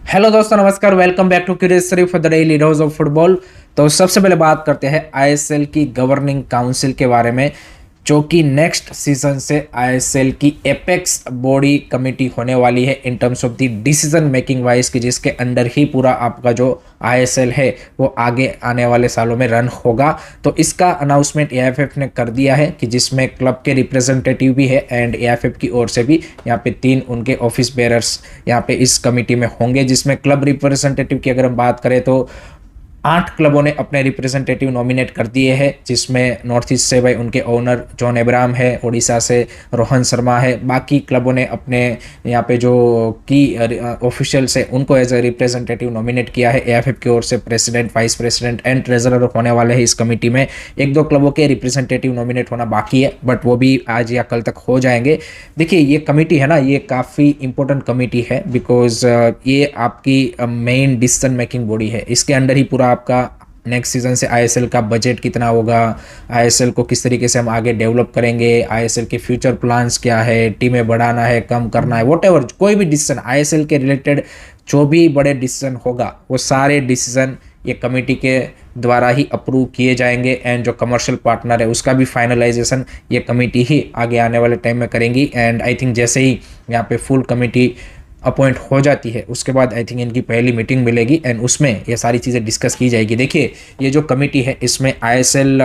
Hello दोस्तों, नमस्कार। Welcome back to curious Sharif for the daily dose of football. तो सबसे पहले बात करते हैं आईएसएल की गवर्निंग काउंसिल के बारे में, जो कि नेक्स्ट सीजन से आईएसएल की एपेक्स बॉडी कमेटी होने वाली है in terms of the decision making wise, की जिसके अंडर ही पूरा आपका जो आईएसएल है वो आगे आने वाले सालों में रन होगा। तो इसका अनाउंसमेंट एआईएफएफ ने कर दिया है, कि जिसमें क्लब के रिप्रेजेंटेटिव भी है एंड एआईएफएफ की ओर से भी यहाँ पे 3 उनके ऑफिस बेयरर्स यहाँ पे इस कमेटी में होंगे। जिसमें क्लब रिप्रेजेंटेटिव की अगर हम बात करें तो 8 क्लबों ने अपने रिप्रेजेंटेटिव नॉमिनेट कर दिए हैं, जिसमें नॉर्थ ईस्ट से भाई उनके ओनर जॉन एब्राहम है, उड़ीसा से रोहन शर्मा है। बाकी क्लबों ने अपने यहाँ पे जो की ऑफिशियल्स है उनको एज ए रिप्रेजेंटेटिव नॉमिनेट किया है। एएफएफ की ओर से president, vice president and treasurer होने वाले हैं इस कमेटी में। 1-2 क्लबों के रिप्रेजेंटेटिव नॉमिनेट होना बाकी है, बट वो भी आज या कल तक हो जाएंगे। देखिए, ये कमेटी है ना, ये काफ़ी इंपॉर्टेंट कमेटी है, बिकॉज ये आपकी मेन डिसीजन मेकिंग बॉडी है। इसके अंडर ही पूरा आपका नेक्स्ट सीजन से आईएसएल का बजट कितना होगा, आईएसएल को किस तरीके से हम आगे डेवलप करेंगे, आईएसएल के फ्यूचर प्लान्स क्या है, टीमें बढ़ाना है, कम करना है, वॉटेवर कोई भी डिसीजन आईएसएल के रिलेटेड जो भी बड़े डिसीजन होगा, वो सारे डिसीजन ये कमेटी के द्वारा ही अप्रूव किए जाएंगे। एंड जो कमर्शियल पार्टनर है उसका भी फाइनलाइजेशन ये कमेटी ही आगे आने वाले टाइम में करेंगी। एंड आई थिंक जैसे ही यहाँ पे फुल कमेटी अपॉइंट हो जाती है, उसके बाद आई थिंक इनकी पहली मीटिंग मिलेगी एंड उसमें ये सारी चीज़ें डिस्कस की जाएगी। देखिए, ये जो कमेटी है इसमें आईएसएल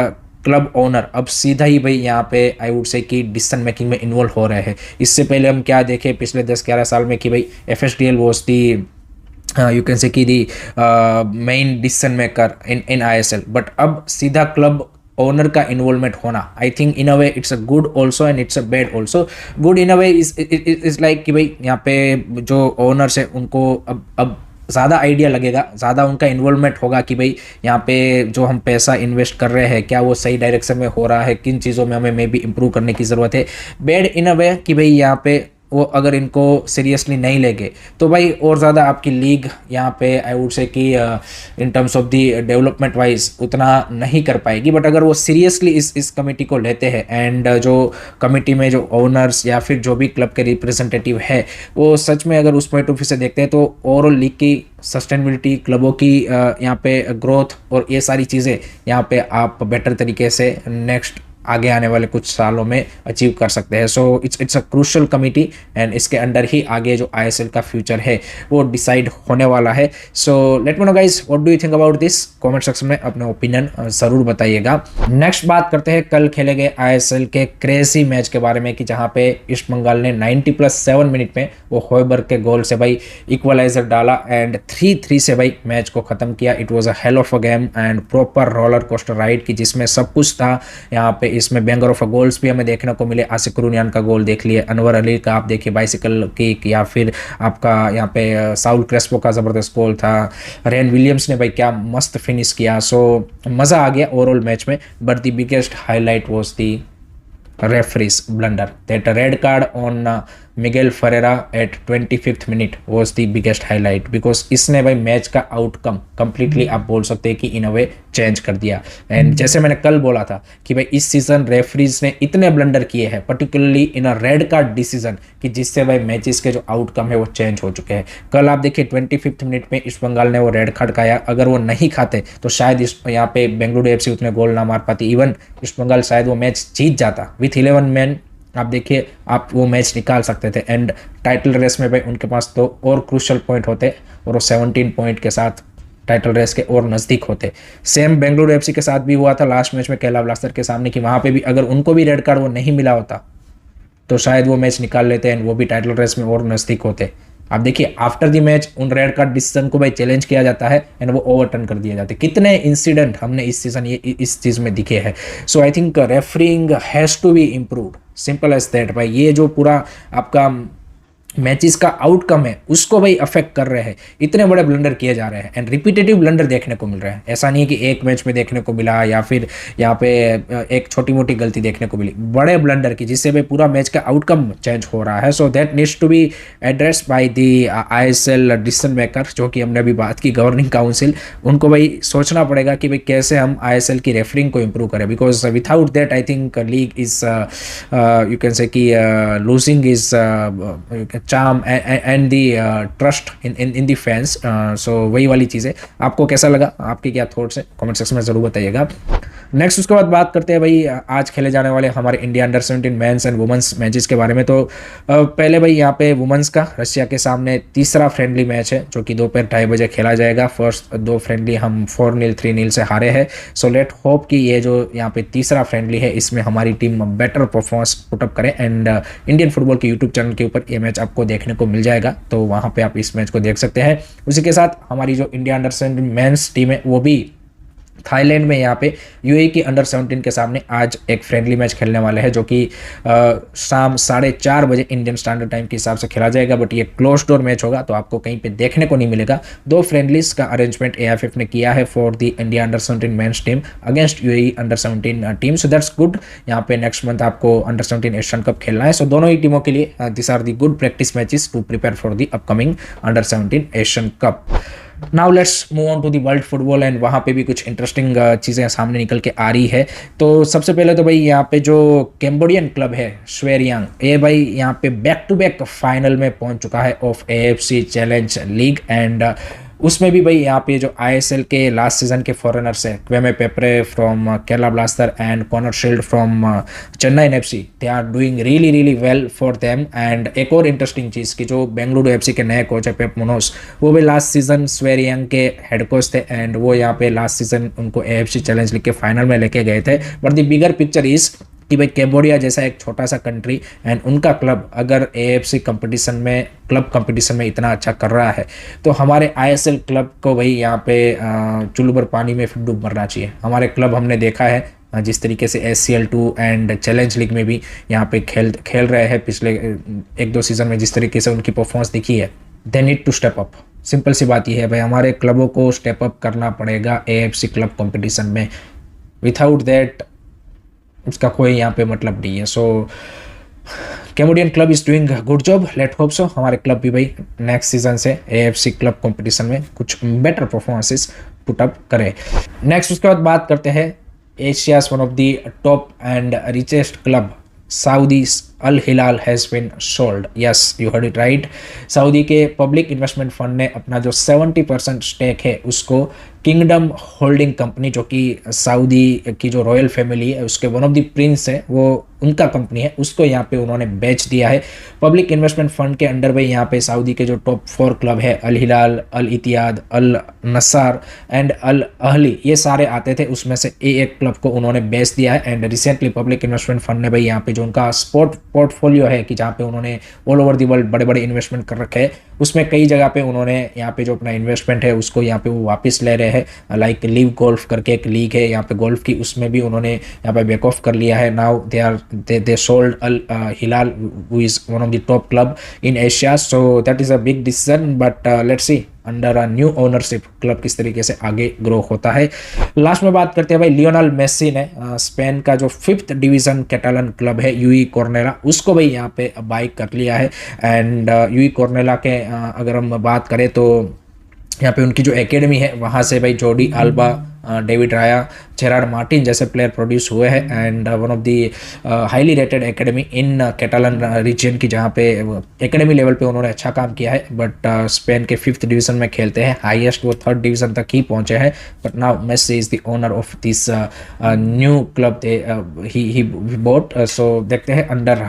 क्लब ओनर अब सीधा ही भाई यहाँ पे आई वुड से कि डिसीजन मेकिंग में इन्वॉल्व हो रहे हैं। इससे पहले हम क्या देखें पिछले 10-11 साल में, कि भाई FSDL was the you can say कि the main decision maker in ISL, but अब सीधा क्लब ओनर का इन्वॉल्वमेंट होना, I think in a way it's a good also and it's a bad also. Good in a way is like कि भाई यहाँ पे जो ओनर्स है उनको अब ज़्यादा आइडिया लगेगा, ज़्यादा उनका इन्वॉल्वमेंट होगा कि भाई यहाँ पे जो हम पैसा इन्वेस्ट कर रहे हैं क्या वो सही डायरेक्शन में हो रहा है, किन चीज़ों में हमें मे भी इम्प्रूव करने की ज़रूरत है। बैड इन अ वे कि भाई यहाँ पे वो अगर इनको सीरियसली नहीं लेंगे तो भाई और ज़्यादा आपकी लीग यहाँ पे आई वुड से कि in terms of the development wise उतना नहीं कर पाएगी। बट अगर वो सीरियसली इस कमेटी को लेते हैं एंड जो कमेटी में जो ओनर्स या फिर जो भी क्लब के रिप्रेजेंटेटिव है वो सच में अगर उस पॉइंट ऑफ व्यू से देखते हैं, तो ओवरऑल लीग की सस्टेनेबिलिटी, क्लबों की यहाँ पे ग्रोथ और ये सारी चीज़ें यहाँ पे आप बेटर तरीके से नेक्स्ट आगे आने वाले कुछ सालों में अचीव कर सकते हैं। So it's a crucial committee and इसके अंडर ही आगे जो आईएसएल का फ्यूचर है वो डिसाइड होने वाला है। So let me know guys, what do you think about this? Comment section में अपने ओपिनियन ज़रूर बताइएगा। नेक्स्ट बात करते हैं कल खेले गए आईएसएल के क्रेजी मैच के बारे में, कि जहाँ पे ईस्ट बंगाल ने 90+7 मिनट में वो होयबर्ग के गोल से भाई इक्वलाइजर डाला एंड 3-3 से भाई मैच को ख़त्म किया। It was a hell of a game and proper roller coaster ride, की जिसमें सब कुछ था। यहाँ पे इसमें बैंगर ऑफ गोल्स भी हमें देखने को मिले। आसिक रुनियान का गोल देख लिए, अनवर अली का आप देखिए बाइसिकल किक, या फिर आपका यहाँ पे साउल क्रेस्पो का ज़बरदस्त गोल था। रेन विलियम्स ने भाई क्या मस्त फिनिश किया। सो मज़ा आ गया ओवरऑल मैच में। But the biggest highlight was the referee's blunder. That red card on Miguel Ferreira at 25th minute was the biggest highlight, because इसने भाई मैच का आउटकम कंप्लीटली आप बोल सकते हैं कि इन अ वे चेंज कर दिया। एंड जैसे मैंने कल बोला था कि भाई इस सीजन रेफरीज ने इतने ब्लंडर किए हैं, particularly in a red card decision, कि जिससे भाई मैचेस के जो आउटकम है वो चेंज हो चुके हैं। कल आप देखिए 25th मिनट में ईस्ट बंगाल ने वो रेड कार्ड खाया। अगर वो नहीं खाते तो शायद यहाँ पे बेंगलुरु एफसी उतने गोल ना मार पाती। इवन ईस्ट बंगाल शायद वो मैच जीत जाता विथ 11 मैन। आप देखिए, आप वो मैच निकाल सकते थे एंड टाइटल रेस में भाई उनके पास तो और क्रूशल पॉइंट होते और वो 17 पॉइंट के साथ टाइटल रेस के और नज़दीक होते। सेम बेंगलुरु एफसी के साथ भी हुआ था लास्ट मैच में केला ब्लास्टर के सामने, कि वहाँ पे भी अगर उनको भी रेड कार्ड वो नहीं मिला होता तो शायद वो मैच निकाल लेते एंड वो भी टाइटल रेस में और नज़दीक होते। आप देखिए, आफ्टर द मैच उन रेड कार्ड डिसीजन को भाई चैलेंज किया जाता है एंड वो ओवरटर्न कर दिए जाते। कितने इंसिडेंट हमने इस सीजन ये इस चीज़ में दिखे हैं। So I think refereeing has to be improved, simple as that. भाई ये जो पूरा आपका मैचेस का आउटकम है उसको भाई अफेक्ट कर रहे हैं। इतने बड़े ब्लंडर किए जा रहे हैं एंड रिपीटेटिव ब्लंडर देखने को मिल रहे हैं। ऐसा नहीं है कि एक मैच में देखने को मिला या फिर यहाँ पे एक छोटी मोटी गलती देखने को मिली, बड़े ब्लंडर की, जिससे भाई पूरा मैच का आउटकम चेंज हो रहा है। So that needs to be addressed by the ISL decision maker, जो कि हमने अभी बात की गवर्निंग काउंसिल। उनको भाई सोचना पड़ेगा कि भाई कैसे हम आईएसएल की रेफरिंग को इम्प्रूव करें, because without that I think league is you can say कि losing is charm and the trust in the fans. सो वही वाली चीज़ें। आपको कैसा लगा, आपके क्या थॉट्स हैं, कमेंट सेक्शन में ज़रूर बताइएगा। नेक्स्ट उसके बाद बात करते हैं भाई आज खेले जाने वाले हमारे India under 17 men's and women's matches के बारे में। तो पहले भाई यहाँ पे वुमेंस का रशिया के सामने तीसरा फ्रेंडली मैच है जो कि दोपहर 2:30 बजे खेला जाएगा। फर्स्ट 2 फ्रेंडली हम 4-0 3-0 से हारे हैं। सो लेट होप कि ये जो यहाँ पे तीसरा फ्रेंडली है इसमें हमारी टीम बेटर परफॉर्मेंस पुटअप करे एंड इंडियन फुटबॉल के यूट्यूब चैनल के ऊपर ये मैच आपको देखने को मिल जाएगा, तो वहाँ पे आप इस मैच को देख सकते हैं। उसी के साथ हमारी जो इंडिया अंडर 17 मेंस टीम है वो भी थाईलैंड में यहाँ पे यूएई की अंडर 17 के सामने आज एक फ्रेंडली मैच खेलने वाले हैं जो कि शाम 4:30 बजे इंडियन स्टैंडर्ड टाइम के हिसाब से खेला जाएगा। बट ये क्लोज डोर मैच होगा तो आपको कहीं पे देखने को नहीं मिलेगा। 2 फ्रेंडलीज का अरेंजमेंट एएफएफ ने किया है for the India under 17 men's team against UAE under 17 टीम। So that's good. यहाँ पे नेक्स्ट मंथ आपको अंडर 17 एशियन कप खेलना है। सो दोनों ही टीमों के लिए this are the good practice matches to prepare for the upcoming under 17 Asian cup. Now let's move on to the world football and वहाँ पे भी कुछ इंटरेस्टिंग चीज़ें सामने निकल के आ रही है। तो सबसे पहले तो भाई यहाँ पे जो कैम्बोडियन क्लब है स्वेरियांग, ये भाई यहाँ पे बैक टू बैक फाइनल में पहुँच चुका है of AFC challenge league and उसमें भी भाई यहाँ पे जो आईएसएल के लास्ट सीजन के फॉरेनर्स है Kwame Peprah from Kerala blaster and Connor Shield from Chennai FC, they are doing really well for them. And एक और इंटरेस्टिंग चीज़ कि जो बेंगलुरु एफसी के नए कोच है पेप मुनोस, वो भी लास्ट सीजन स्वेरियांग के हेड कोच थे एंड वो यहाँ पे लास्ट सीजन उनको एएफसी चैलेंज लीग के फाइनल में लेके गए थे। But the bigger picture is कि भाई कैम्बोडिया जैसा एक छोटा सा कंट्री एंड उनका क्लब अगर एएफसी कंपटीशन में क्लब कंपटीशन में इतना अच्छा कर रहा है तो हमारे आईएसएल क्लब को भाई यहाँ पे चुल्लू भर पानी में फिर डूब मरना चाहिए। हमारे क्लब हमने देखा है जिस तरीके से SCL2 एंड चैलेंज लीग में भी यहाँ पे खेल रहे हैं पिछले 1-2 सीजन में, जिस तरीके से उनकी परफॉर्मेंस दिखी है, they need to step up. Simple सी बात यह है भाई, हमारे क्लबों को स्टेप अप करना पड़ेगा एएफसी क्लब कंपटीशन में। विदाउट दैट उसका कोई यहाँ पे मतलब नहीं है। So Cambodian club is doing good job, let hope so हमारे क्लब भी भाई नेक्स्ट सीजन से एएफसी क्लब कंपटीशन में कुछ बेटर परफॉर्मेंसेस पुटअप करे। नेक्स्ट उसके बाद बात करते हैं Asia's one of the top and richest club Saudi Al Hilal has been sold. Yes, you heard it right. Saudi के पब्लिक इन्वेस्टमेंट फंड ने अपना जो 70% स्टेक है उसको किंगडम होल्डिंग कंपनी, जो कि सऊदी की जो रॉयल फैमिली है उसके वन ऑफ द प्रिंस है, वो उनका कंपनी है, उसको यहाँ पे उन्होंने बेच दिया है। पब्लिक इन्वेस्टमेंट फंड के अंडर भाई यहाँ पे सऊदी के जो टॉप 4 क्लब है अल हिलाल, अल इतिहाद, अल नसार एंड अल अहली, ये सारे आते थे, उसमें से एक क्लब को उन्होंने बेच दिया है। And recently public investment fund ने भाई यहाँ पे जो उनका स्पोर्ट पोर्टफोलियो है कि जहाँ पे उन्होंने ऑल ओवर दी वर्ल्ड बड़े बड़े इन्वेस्टमेंट कर रखे हैं, उसमें कई जगह पे उन्होंने यहाँ पे जो अपना इन्वेस्टमेंट है उसको यहाँ पे वो वापस ले रहे हैं। लाइक लिव गोल्फ करके एक लीग है यहाँ पे गोल्फ की, उसमें भी उन्होंने यहाँ पे बैक ऑफ कर लिया है। Now they sold Al Hilal who is one of the top club in Asia. So that is a big decision, but let's see under a new ownership club किस तरीके से आगे ग्रो होता है। Last में बात करते हैं भाई लियोनेल मेसी ने स्पेन का जो 5th डिवीजन कैटालन क्लब है यूई कॉर्नेला, उसको भाई यहाँ पे बाई कर लिया है। एंड यूई कॉर्नेला के अगर हम बात करें तो यहाँ पे उनकी जो एकेडमी है वहाँ से भाई Jordi Alba, David Raya, Gerard Martin जैसे प्लेयर प्रोड्यूस हुए हैं। And one of the highly rated academy in Catalan region की, जहाँ पे एकेडमी लेवल पे उन्होंने अच्छा काम किया है। बट स्पेन के 5th डिवीजन में खेलते हैं, हाईएस्ट वो 3rd डिवीजन तक ही पहुँचे हैं। But now Messi is the owner of this new club he bought. So देखते हैं under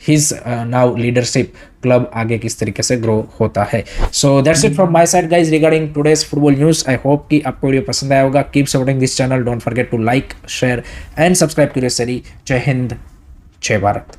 his now leadership club आगे किस तरीके से ग्रो होता है। So that's it from my side guys regarding today's football news. I hope कि आपको वीडियो पसंद आया होगा। Keep supporting this channel, don't forget to like, share and subscribe curious study. जय हिंद, जय भारत।